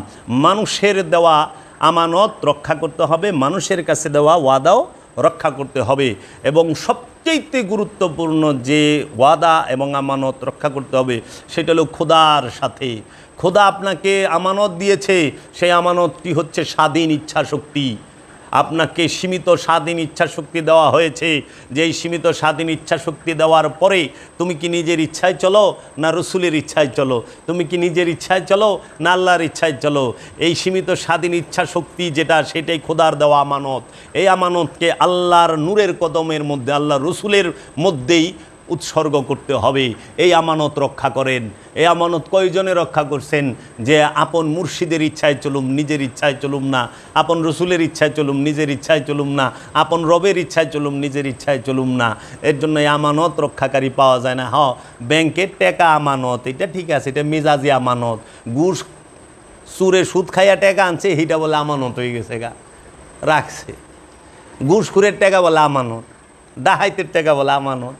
মানুষের দেওয়া আমানত রক্ষা করতে হবে, মানুষের কাছে দেওয়া ওয়াদাও রক্ষা করতে হবে। এবং সবচেয়ে গুরুত্বপূর্ণ যে ওয়াদা এবং আমানত রক্ষা করতে হবে সেটা হলো খোদার সাথে। খোদা আপনাকে আমানত দিয়েছে, সেই আমানতটি হচ্ছে স্বাধীন ইচ্ছা শক্তি। আপনাকে সীমিত স্বাধীন ইচ্ছা শক্তি দেওয়া হয়েছে। যেই সীমিত স্বাধীন ইচ্ছা শক্তি দেওয়ার পরে তুমি কি নিজের ইচ্ছায় চলো না রসুলের ইচ্ছায় চলো? তুমি কি নিজের ইচ্ছায় চলো না আল্লাহর ইচ্ছায় চলো? এই সীমিত স্বাধীন ইচ্ছা শক্তি যেটা, সেটাই খোদার দেওয়া আমানত। এই আমানতকে আল্লাহর নূরের কদমের মধ্যে, আল্লাহ রসুলের মধ্যেই উৎসর্গ করতে হবে। এই আমানত রক্ষা করেন। এই আমানত কয়জনে রক্ষা করছেন? যে আপন মুর্শিদের ইচ্ছায় চলুম, নিজের ইচ্ছায় চলুম না। আপন রসুলের ইচ্ছায় চলুম, নিজের ইচ্ছায় চলুম না। আপন রবের ইচ্ছায় চলুম, নিজের ইচ্ছায় চলুম না। এর জন্য এই আমানত রক্ষাকারী পাওয়া যায় না। ব্যাংকের টাকা আমানত, এটা ঠিক আছে, এটা মেজাজি আমানত। ঘুষ সুরে সুদ খাইয়া টাকা আনছে, এইটা বলে আমানত হয়ে গেছে গা, রাখছে। ঘুষখুরের টাকা বলে আমানত, ডাহাইতের টাকা বলে আমানত,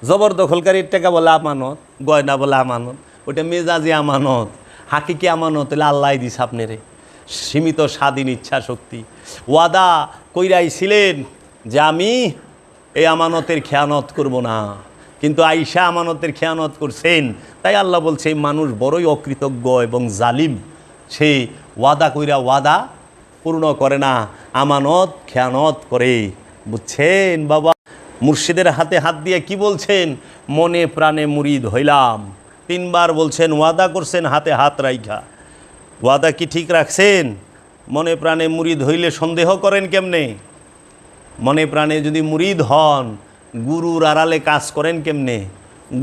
জবরদখলকারীর টাকা বলে আমানত, গয়না বলে আমানত। ওটা মেজাজি আমানত। হাকিকি আমানত হলে আল্লাহ দিস আপনারে সীমিত স্বাধীন ইচ্ছা শক্তি। ওয়াদা কইরাইছিলেন যে আমি এই আমানতের খেয়ানত করব না, কিন্তু আইসা আমানতের খেয়ানত করছেন। তাই আল্লাহ বলছে এই মানুষ বড়ই অকৃতজ্ঞ এবং জালিম। সে ওয়াদা কইরা ওয়াদা পূর্ণ করে না, আমানত খেয়ানত করে। বুঝছেন বাবা? মুর্শিদের হাতে হাত দিয়ে কি বলছেন? মনে প্রাণে মুরিদ হইলাম। 3 বার বলছেন, ওয়াদা করছেন হাতে হাত রাইখা। ওয়াদা কি ঠিক রাখছেন? মনে প্রাণে মুরিদ হইলে সন্দেহ করেন কেমনে? মনে প্রাণে যদি মুরিদ হন, গুরুর আড়ালে কাজ করেন কেমনে?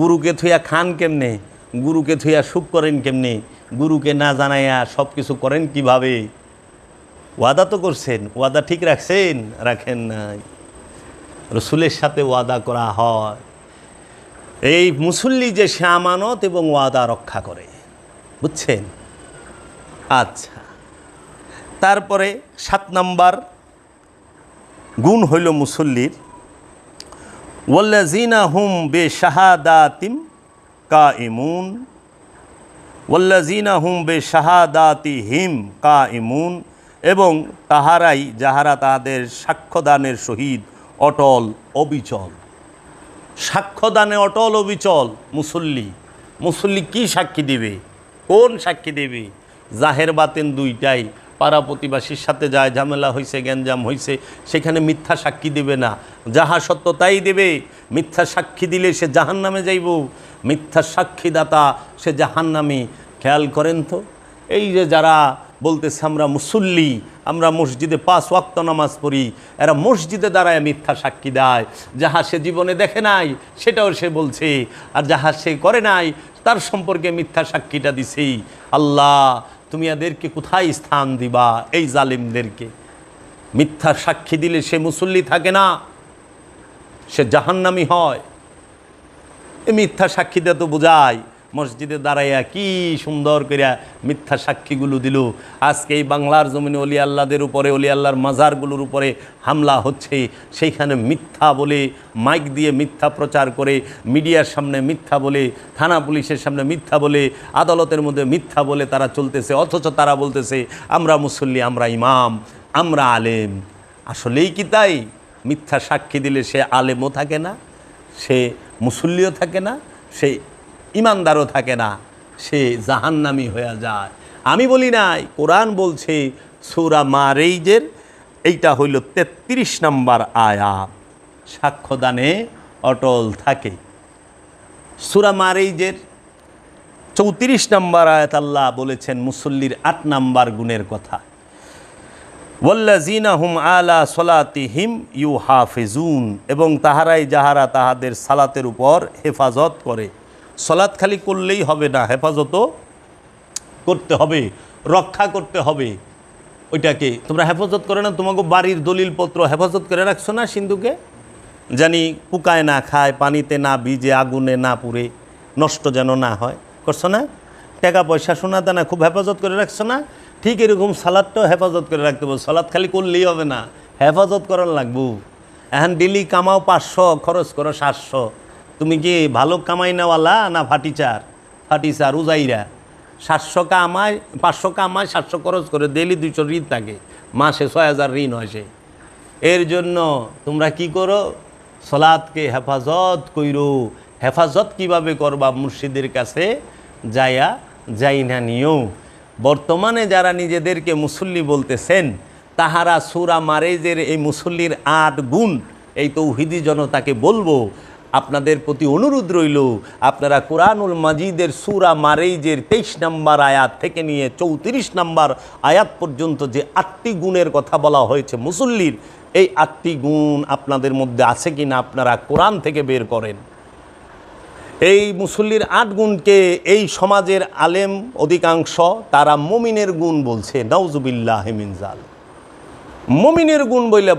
গুরুকে থুইয়া খান কেমনে? গুরুকে থুইয়া সুখ করেন কেমনে? গুরুকে না জানাইয়া সব কিছু করেন কিভাবে? ওয়াদা তো করছেন, ওয়াদা ঠিক রাখছেন? রাখেন নাই। রসুলের সাথে ওয়াদা করা হয়। এই মুসল্লি যে সে আমানত এবং ওয়াদা রক্ষা করে। বুঝছেন? আচ্ছা, তারপরে 7 নাম্বার গুণ হইল মুসল্লির, ওয়াল্লাযীনা হুম বিশাহাদাতিম কাইমুন, ওয়াল্লাযীনা হুম বিশাহাদাতিহিম কাইমুন, এবং তাহারাই যাহারা তাহাদের সাক্ষ্যদানের সহিত অটল অবিচল। সাক্ষ্যদানে অটল অবিচল মুসল্লি। মুসল্লি কি সাক্ষী দিবে? কোন সাক্ষী দেবে? জাহের বাতেন দুইটাই। পাড়া প্রতিবাসীর সাথে যায় ঝামেলা হয়েছে, গ্যাঞ্জাম হয়েছে, সেখানে মিথ্যা সাক্ষী দেবে না, যাহা সত্য তাই দেবে। মিথ্যা সাক্ষী দিলে সে জাহান্নামে যাইব, মিথ্যা সাক্ষীদাতা সে জাহান্নামী। খেয়াল করেন তো, এই যে যারা বলতেছে আমরা মুসল্লি, আমরা মসজিদে 5 ওয়াক্ত নামাজ পড়ি, এরা মসজিদে দাঁড়ায় মিথ্যা সাক্ষী দেয়। যাহা সে জীবনে দেখে নাই সেটাও সে বলছে, আর যাহা সে করে নাই তার সম্পর্কে মিথ্যা সাক্ষীটা দিছি। আল্লাহ, তুমি এদেরকে কোথায় স্থান দিবা? এই জালিমদেরকে। মিথ্যা সাক্ষী দিলে সে মুসল্লি থাকে না, সে জাহান্নামী হয়। এই মিথ্যা সাক্ষী দিয়ে তো বোঝায়। মসজিদে দাঁড়াইয়া কি সুন্দর করিয়া মিথ্যা সাক্ষীগুলো দিল। আজকে এই বাংলার জমিনে অলি আল্লাহদের উপরে, অলি আল্লাহর মাজারগুলোর উপরে হামলা হচ্ছে, সেইখানে মিথ্যা বলে, মাইক দিয়ে মিথ্যা প্রচার করে, মিডিয়ার সামনে মিথ্যা বলে, থানা পুলিশের সামনে মিথ্যা বলে, আদালতের মধ্যে মিথ্যা বলে তারা চলতেছে। অথচ তারা বলতেছে আমরা মুসল্লি, আমরা ইমাম, আমরা আলেম। আসলেই কি তাই? মিথ্যা সাক্ষী দিলে সে আলেমও থাকে না, সে মুসল্লিও থাকে না, সে ইমানদারও থাকে না, সে জাহান্নামী হয়ে যায়। আমি বলি নাই, কোরআন বলছে সূরা মারেইজের এইটা হইল 33 নম্বর আয়াত, সাক্ষ্যদানে অটল থাকে। সূরা মারেইজের 34 নম্বর আয়াত আল্লাহ বলেছেন মুসল্লির 8 নম্বর গুণের কথা। ওয়াল্লাযীনা হুম আলা সলাতিহিম ইউহাফিজুন, এবং তাহারাই যাহারা তাহাদের সালাতের উপর হেফাজত করে। সলাত খালি করলেই হবে না, হেফাজতও করতে হবে, রক্ষা করতে হবে। ওইটাকে তোমরা হেফাজত করে না? তোমাকে বাড়ির দলিলপত্র হেফাজত করে রাখছো না সিন্ধুকে, জানি পোকায় না খায়, পানিতে না ভিজে, আগুনে না পুড়ে, নষ্ট যেন না হয়, করছো না? টাকা পয়সা সোনা দানা খুব হেফাজত করে রাখছো না? ঠিক এরকম সালাদটাও হেফাজত করে রাখতে হবে। সালাদ খালি করলেই হবে না, হেফাজত করার লাগবো। এখন ডেলি কামাও 500, খরচ করো 700। তুমি কি ভালো কামাই নেওয়ালা না ফাটিচার উজাইরা? 700 কামায়, 500 কামায়, 700 খরচ করে, ডেলি 200 ঋণ থাকে, মাসে 6000 ঋণ হয় সে। এর জন্য তোমরা কি করো? সলাদকে হেফাজত কইরো। হেফাজত কিভাবে করবা? মুর্শিদের কাছে যাই না নিও। বর্তমানে যারা নিজেদেরকে মুসল্লি বলতেছেন, তাহারা সূরা মারেজের এই মুসল্লির 8 গুণ এই তৌহিদি জনতাকে বলবো, আপনাদের প্রতি অনুরোধ রইল, আপনারা কোরআনুল মাজিদের সূরা মারেজের 23 নম্বর আয়াত থেকে নিয়ে 34 নম্বর আয়াত পর্যন্ত যে 8টি গুণের কথা বলা হয়েছে মুসল্লির, এই 8টি গুণ আপনাদের মধ্যে আছে কিনা আপনারা কোরআন থেকে বের করেন। এই মুসল্লির 8 গুণকে এই সমাজের আলেম অধিকাংশ তারা মুমিনের গুণ বলছে, নাউজুবিল্লাহি মিন যালিক। মুমিনের গুণ বলে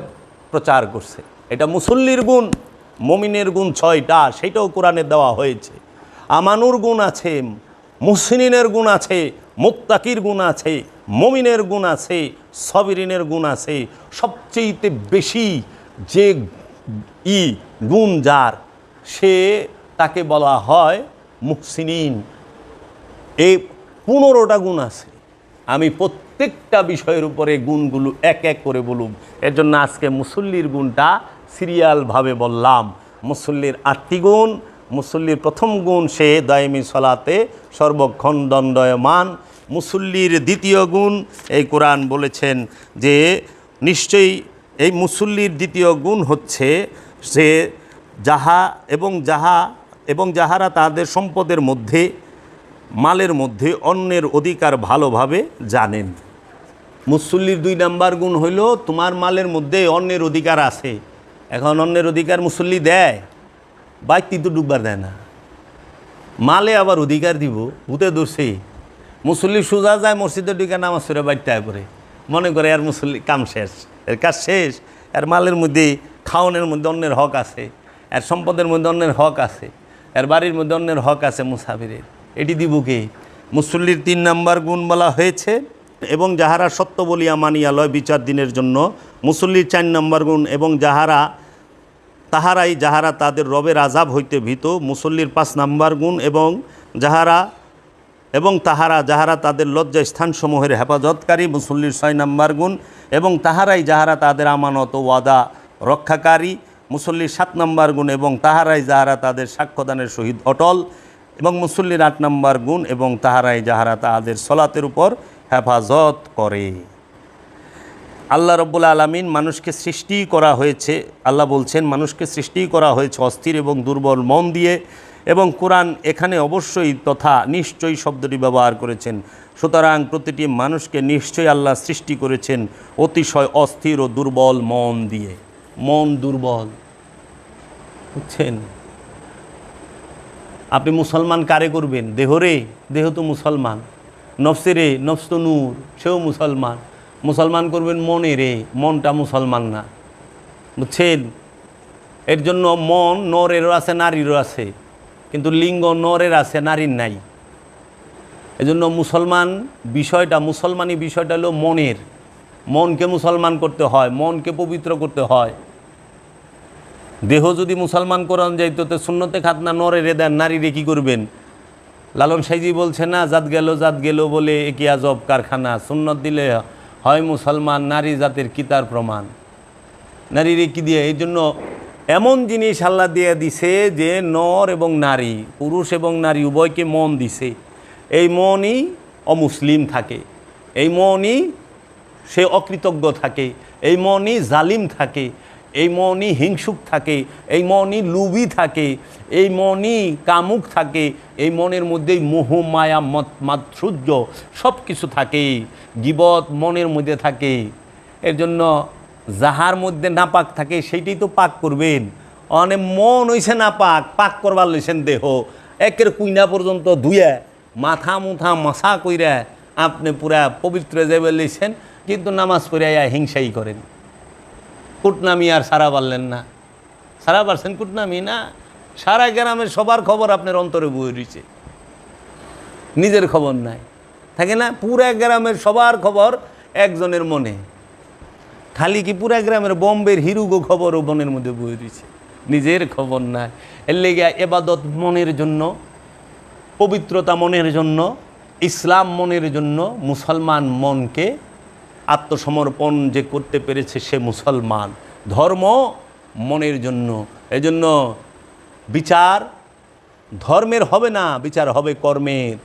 প্রচার করছে। এটা মুসল্লির গুণ। মুমিনের গুণ 6টা, সেটাও কোরআনে দেওয়া হয়েছে। আমানুর গুণ আছে, মুহসিনিনের গুণ আছে, মুত্তাকির গুণ আছে, মুমিনের গুণ আছে, সাবিরিনের গুণ আছে। সবচেয়ে বেশি যে গুণ যার, সে তাকে বলা হয় মুহসিনিন। এই 15টা গুণ আছে। আমি প্রত্যেকটা বিষয়ের উপরে গুণগুলো এক এক করে বলুম। এর জন্য আজকে মুসল্লির গুণটা সিরিয়ালভাবে বললাম। মুসল্লির 8টি গুণ। মুসল্লির প্রথম গুণ, সে দায়মি সলাতে সর্বক্ষণ দণ্ডয়মান। মুসল্লির দ্বিতীয় গুণ, এই কোরআন বলেছেন যে নিশ্চয়ই এই মুসল্লির দ্বিতীয় গুণ হচ্ছে সে যাহারা তাদের সম্পদের মধ্যে, মালের মধ্যে অন্যের অধিকার ভালোভাবে জানেন। মুসল্লির 2 নম্বর গুণ হইল তোমার মালের মধ্যে অন্যের অধিকার আছে। এখন অন্যের অধিকার মুসল্লি দেয়? বাইতি তো ডুববার দেয় না, মালে আবার অধিকার দিব। ভূতে ধরছে, মুসল্লি সোজা যায় মসজিদের ঢুকে নামাজ পড়ে বাইতে পড়ে, মনে করে আর মুসল্লি কাম শেষ, এর কাজ শেষ। আর মালের মধ্যে, খাওয়ানোর মধ্যে অন্যের হক আছে, আর সম্পদের মধ্যে অন্যের হক আছে, আর বাড়ির মধ্যে অন্যের হক আছে মুসাফিরের। এটি দিব কে? মুসল্লির 3 নম্বর গুণ বলা হয়েছে, এবং যাহারা সত্য বলিয়া মানিয়া লয় বিচার দিনের জন্য। মুসল্লির 4 নম্বর গুণ, এবং যাহারা তাহারাই যাহারা তাদের রবের আযাব হইতে ভীত, মুসল্লির 5 নাম্বার গুণ, এবং তাহারা যাহারা তাদের লজ্জা স্থানসমূহের হেফাজতকারী, মুসল্লির 6 নাম্বার গুণ, এবং তাহারাই যাহারা তাদের আমানত ও ওয়াদা রক্ষাকারী, মুসল্লির 7 নাম্বার গুণ, এবং তাহারাই যাহারা তাদের সাক্ষ্যদানের সহিত অটল, এবং মুসল্লির 8 নাম্বার গুণ, এবং তাহারাই যাহারা তাদের সলাতের উপর হেফাজত করে। আল্লাহ রব্বুল আলামিন মানুষকে সৃষ্টি করা হয়েছে, আল্লাহ বলছেন মানুষকে সৃষ্টি করা হয়েছে অস্থির এবং দুর্বল মন দিয়ে, এবং কোরআন এখানে অবশ্যই তথা নিশ্চয়ই শব্দটি ব্যবহার করেছেন। সুতরাং প্রতিটি মানুষকে নিশ্চয়ই আল্লাহ সৃষ্টি করেছেন অতিশয় অস্থির ও দুর্বল মন দিয়ে। মন দুর্বল, বুঝছেন? আপনি মুসলমান কারে করবেন? দেহরে, দেহ তো মুসলমান। নফসে রে, নফস তো নূর, সেও মুসলমান। মুসলমান করবেন মনে রে, মনটা মুসলমান না, বুঝছেন? এর জন্য মন নরেরও আছে, নারীরও আছে, কিন্তু লিঙ্গ নরের আছে, নারীর নাই। এজন্য মুসলমানি বিষয়টা হলো মনের। মনকে মুসলমান করতে হয়, মনকে পবিত্র করতে হয়। দেহ যদি মুসলমান করান যাইতো তো সুন্নতে খাতনা নরেরে দেন, নারীরে কী করবেন? লালন সাইজি বলছে না, জাত গেল বলে একি আজব কারখানা, সুন্নত দিলে হয় মুসলমান, নারী জাতের কি তার প্রমাণ? নারীরে কি দিয়ে? এই জন্য এমন জিনিস আল্লাহ দিয়ে দিছে যে নর এবং নারী, পুরুষ এবং নারী উভয়কে মন দিছে। এই মনই অমুসলিম থাকে, এই মনই সে অকৃতজ্ঞ থাকে, এই মনই জালিম থাকে, এই মনই হিংসুক থাকে, এই মনই লুবি থাকে, এই মনই কামুক থাকে, এই মনের মধ্যেই মোহ মায়া মাৎসর্য সব কিছু থাকে। গীবত মনের মধ্যে থাকে। এর জন্য যাহার মধ্যে নাপাক থাকে সেইটাই তো পাক করবেন। অনেক মন হইছে নাপাক, পাক করবার লইছেন দেহ, একের কুইনা পর্যন্ত ধুয়ে মাথা মুথা মাসা কইরা আপনি পুরা পবিত্র যাবে লইছেন, কিন্তু নামাজ পড়িয়া হিংসাই করেন। কুটনামি আর সারা পারলেন না, সারা পারছেন কুটনামি না? সারা গ্রামের সবার খবর আপনার অন্তরে বয়ে রয়েছে, নিজের খবর নাই, থাকে না? পুরা গ্রামের সবার খবর একজনের মনে। খালি কি পুরা গ্রামের বম্বের হিরুগো খবরও মনের মধ্যে বয়ে রয়েছে, নিজের খবর নাই। এর লেগে এবাদত মনের জন্য, পবিত্রতা মনের জন্য, ইসলাম মনের জন্য, মুসলমান মনকে আত্মসমর্পণ যে করতে পেরেছে সে মুসলমান। ধর্ম মনের জন্য। এজন্য বিচার ধর্মের হবে না, বিচার হবে কর্মের।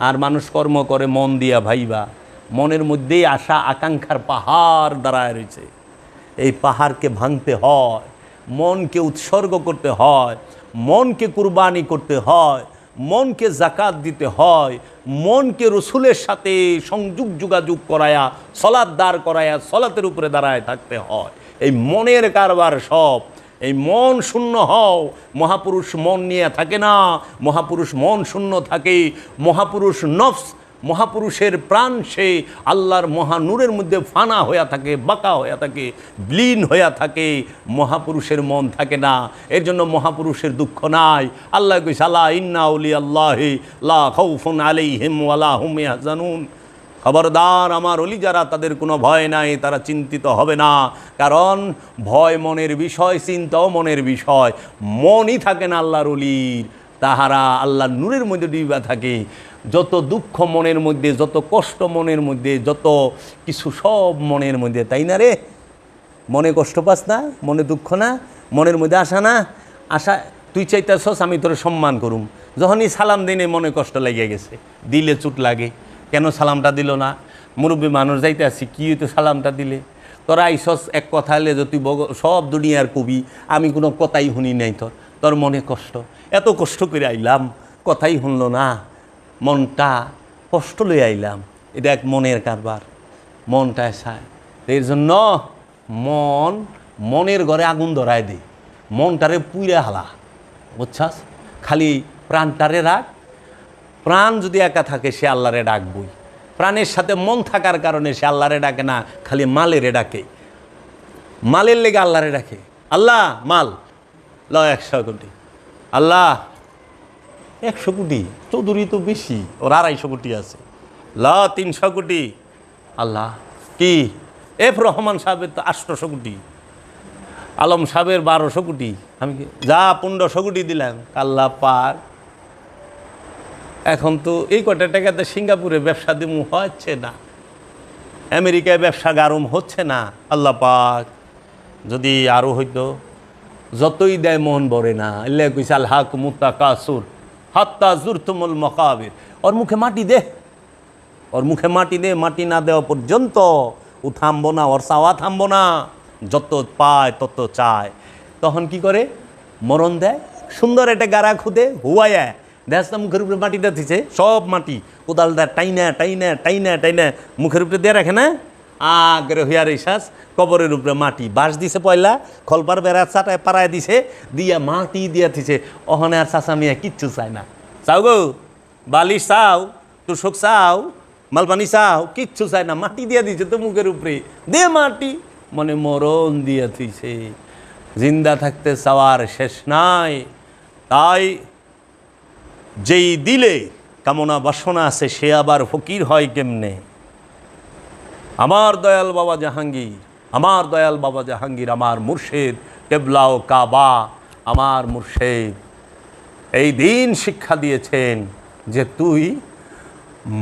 আর মানুষ কর্ম করে মন দিয়া ভাইবা, মনের মধ্যেই আশা আকাঙ্ক্ষার পাহাড় দাঁড়ায় রয়েছে। এই পাহাড়কে ভাঙতে হয়, মনকে উৎসর্গ করতে হয়, মনকে কুরবানি করতে হয়, মনকে জাকাত দিতে হয়, মনকে রসুলের সাথে যোগাযোগ করায়া, সলাৎ দাঁড় করায়া, সলাতের উপরে দাঁড়ায় থাকতে হয়। এই মনের কারবার সব। এই মন শূন্য হও। মহাপুরুষ মন নিয়ে থাকে না, মহাপুরুষ মন শূন্য থাকে। মহাপুরুষ নফস, মহাপুরুষের প্রাণ সে আল্লাহর মহানূরের মধ্যে ফানা হইয়া থাকে, বাঁকা হইয়া থাকে, বিলীন হইয়া থাকে। মহাপুরুষের মন থাকে না। এর জন্য মহাপুরুষের দুঃখ নাই। আল্লাহ কইছে আলা ইন্না আউলিয়াল্লাহি লা খাউফুন আলাইহিম ওয়ালা হুম ইয়াহজানুন। খবরদার, আমার অলি যারা, তাদের কোনো ভয় নাই, তারা চিন্তিত হবে না। কারণ ভয় মনের বিষয়, চিন্তাও মনের বিষয়। মনই থাকে না আল্লাহর অলির, তাহারা আল্লাহর নূরের মধ্যে ডুবা থাকে। যত দুঃখ মনের মধ্যে, যত কষ্ট মনের মধ্যে, যত কিছু সব মনের মধ্যে, তাই না রে? মনে কষ্ট পাস না? মনে দুঃখ না? মনের মধ্যে আশা না? আশা তুই চাইতেছস আমি তোর সম্মান করুম, যখনই সালাম দিনে মনে কষ্ট লেগে গেছে, দিলে চুট লাগে। কেন সালামটা দিল না? মুরব্বী মানুষ যাইতে আসি, কি হইতো সালামটা দিলে? তোরা আইসস এক কথা এলে যে তুই সব দুনিয়ার কবি, আমি কোনো কথাই শুনি নাই, তোর মনে কষ্ট। এত কষ্ট করে আইলাম, কথাই শুনল না, মনটা কষ্ট লই আইলাম। এটা এক মনের কারবার, মনটায় চায়। এর জন্য মনের ঘরে আগুন ধরায় দে, মনটারে পুইরে হালা, বুঝছাস? খালি প্রাণটারে রাখ। প্রাণ যদি একা থাকে সে আল্লাহরে ডাকবই। প্রাণের সাথে মন থাকার কারণে সে আল্লাহরে ডাকে না, খালি মালেরে ডাকে। মালের লেগে আল্লাহরে ডাকে। আল্লাহ মাল ল 100 কোটি, আল্লাহ 100 কোটি, চৌধুরী তো বেশি, ওর 250 কোটি আছে, ল 300 কোটি। আল্লাহ কি এফ রহমান সাহেবের তো 800 কোটি, আলম সাহেবের 1200 কোটি, আমি যা 1500 কোটি দিলাম। আল্লাহ পাক, এখন তো এই কটা টাকাতে সিঙ্গাপুরে ব্যবসা দিমু হচ্ছে না, আমেরিকায় ব্যবসা গারম হচ্ছে না। আল্লাহ পাক যদি আরও হইতো, যতই দেয় মন ভরে না। আল্লাহ কইছে আল হাকুমুত তাকাসুর হাত্তা জুরতুমুল মাকাবির। ওর মুখে মাটি দে, ওর মুখে মাটি দে, মাটি না দেওয়া পর্যন্ত ও থামবো না, ওর চাওয়া থামবো না। যত পায় তত চায়। তখন কি করে? মরণ দেয়, সুন্দর একটা গাড়া খুদে হুয়ায় দেখাস না, মুখের উপরে মাটিটা দিছে, সব মাটি কোদাল দেয় টাইনা টাইনা টাইনা টাইনা মুখের উপরে দিয়ে রাখে না, আগরে হইয়ার শ্বাস কবরের উপরে মাটি বাঁশ দিছে, পয়লা খলপার বেড়া চাটায় পাড়ায় দিছে, দিয়া মাটি দিয়া দিছে। ওখানে আর চাচা মিয়া কিচ্ছু চায় না। চাও গো বালিশ চাও, তুষক চাও, মালপানি চাও, কিচ্ছু চায় না, মাটি দিয়া দিছে তো মুখের উপরে, দে মাটি, মনে মরণ দিয়া দিছে। জিন্দা থাকতে চাওয়ার শেষ নাই। তাই যেই দিলে কামনা বাসনা আছে সে আবার ফকির হয় কেমনে? আমার দয়াল বাবা জাহাঙ্গীর, আমার দয়াল বাবা জাহাঙ্গীর, আমার মুর্শিদ কেবলাও কাবা, আমার মুর্শিদ এই দিন শিক্ষা দিয়েছেন যে তুই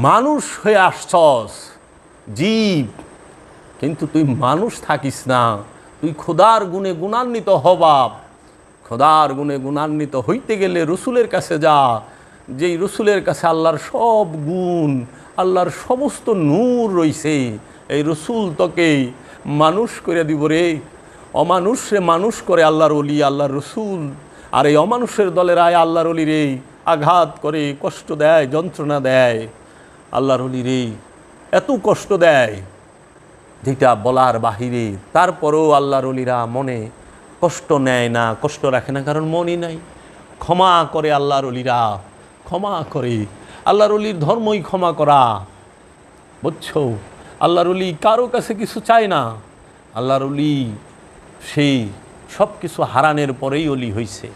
মানুষ হয়ে আসছস, জীব, কিন্তু তুই মানুষ থাকিস না। তুই খোদার গুণে গুণান্বিত হবাব। খোদার গুণে গুণান্বিত হইতে গেলে রসুলের কাছে যা, যেই রসুলের কাছে আল্লাহর সব গুণ, আল্লাহর সমস্ত নূর রইছে। এই রসুল তোকে মানুষ করে দিব রে। অমানুষরে মানুষ করে আল্লাহর ওলি, আল্লাহর রসুল। আর এই অমানুষের দলের আয় আল্লাহর ওলি রে আঘাত করে, কষ্ট দেয়, যন্ত্রণা দেয়। আল্লাহর ওলি রে এত কষ্ট দেয় যেটা বলার বাহিরে। তারপরেও আল্লাহর ওলিরা মনে কষ্ট নেয় না, কষ্ট রাখে না, কারণ মনই নাই। ক্ষমা করে আল্লাহর ওলিরা, ক্ষমা করে। আল্লাহর ওলির ধর্মই ক্ষমা করা, বুঝছো? আল্লাহর ওলি কারো কাছে কিছু চায় না। আল্লাহর ওলি সেই সব কিছু হারানোর পরেই ওলি হইছে।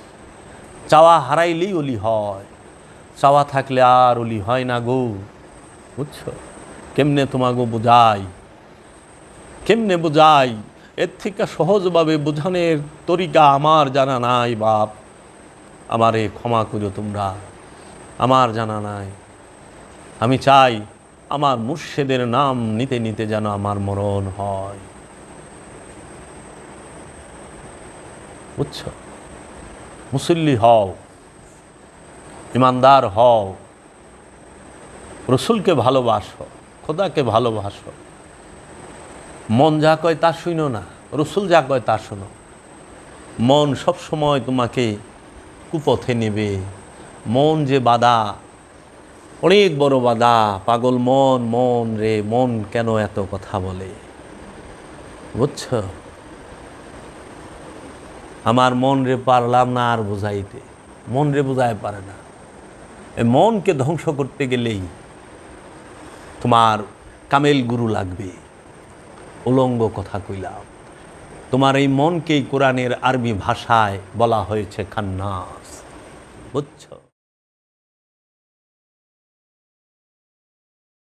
চাওয়া হারাইলেই ওলি হয়, চাওয়া থাকলে আর ওলি হয় না গো, বুঝছো? কেমনে তোমাগো বোঝাই, কেমনে বোঝাই? এর থেকে সহজভাবে বোঝানোর তরিকা আমার জানা নাই বাপ। আমারে ক্ষমা করো তোমরা, আমার জানা নাই। আমি চাই আমার মুর্শিদের নাম নিতে নিতে যেন আমার মরণ হয়, বুঝছো? মুসল্লি হও, ইমানদার হও, রসুলকে ভালোবাসো, খোদাকে ভালোবাসো। মন যা কয় তা শুনো না, রসুল যা কয় তা শোনো। মন সব সময় তোমাকে কুপথে নেবে। মন যে বাধা, অনেক বড় বাধা। পাগল মন, মন রে মন কেন এত কথা বলে, বুঝছ? আমার মন রে পারলাম না আর বোঝাইতে, মন রে বোঝায় পারে না। এই মনকে ধ্বংস করতে গেলেই তোমার কামেল গুরু লাগবে। উলঙ্গ কথা কইলাম। তোমার এই মনকেই কোরআনের আরবি ভাষায় বলা হয়েছে খান্নাস, বুঝছো?